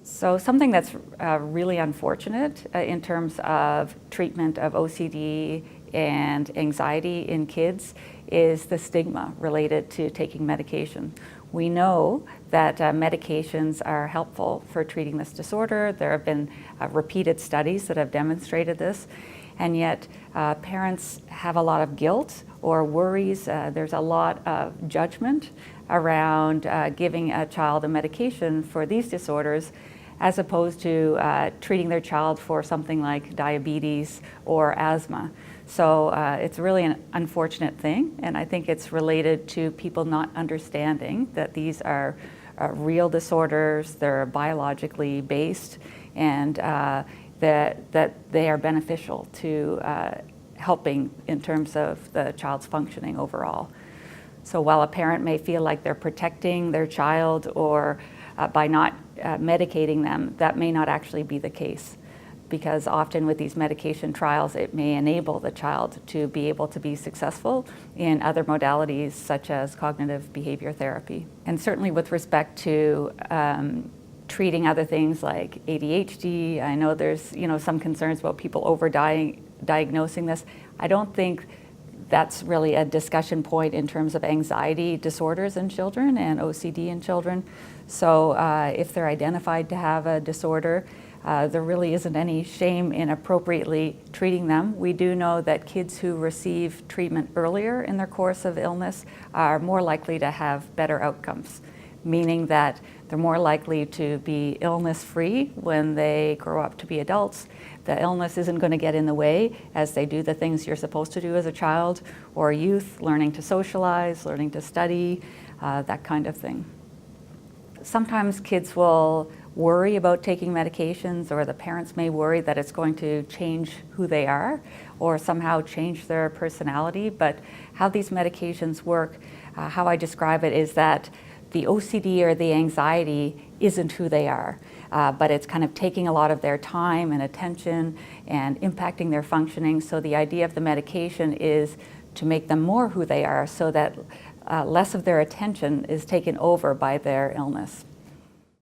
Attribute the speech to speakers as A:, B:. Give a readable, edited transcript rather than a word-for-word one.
A: So something that's really unfortunate in terms of treatment of OCD and anxiety in kids is the stigma related to taking medication. We know that medications are helpful for treating this disorder. There have been repeated studies that have demonstrated this, and yet parents have a lot of guilt or worries. There's a lot of judgment around giving a child a medication for these disorders as opposed to treating their child for something like diabetes or asthma. So it's really an unfortunate thing, and I think it's related to people not understanding that these are real disorders, they're biologically based, and that they are beneficial to helping in terms of the child's functioning overall. So while a parent may feel like they're protecting their child or by not medicating them, that may not actually be the case, because often with these medication trials, it may enable the child to be able to be successful in other modalities such as cognitive behavior therapy. And certainly with respect to treating other things like ADHD, I know there's some concerns about people diagnosing this. I don't think that's really a discussion point in terms of anxiety disorders in children and OCD in children. So if they're identified to have a disorder, there really isn't any shame in appropriately treating them. We do know that kids who receive treatment earlier in their course of illness are more likely to have better outcomes, meaning that they're more likely to be illness-free when they grow up to be adults. The illness isn't going to get in the way as they do the things you're supposed to do as a child or youth, learning to socialize, learning to study, that kind of thing. Sometimes kids will worry about taking medications, or the parents may worry that it's going to change who they are or somehow change their personality. But how these medications work, how I describe it is that the OCD or the anxiety isn't who they are, but it's kind of taking a lot of their time and attention and impacting their functioning. So the idea of the medication is to make them more who they are so that less of their attention is taken over by their illness.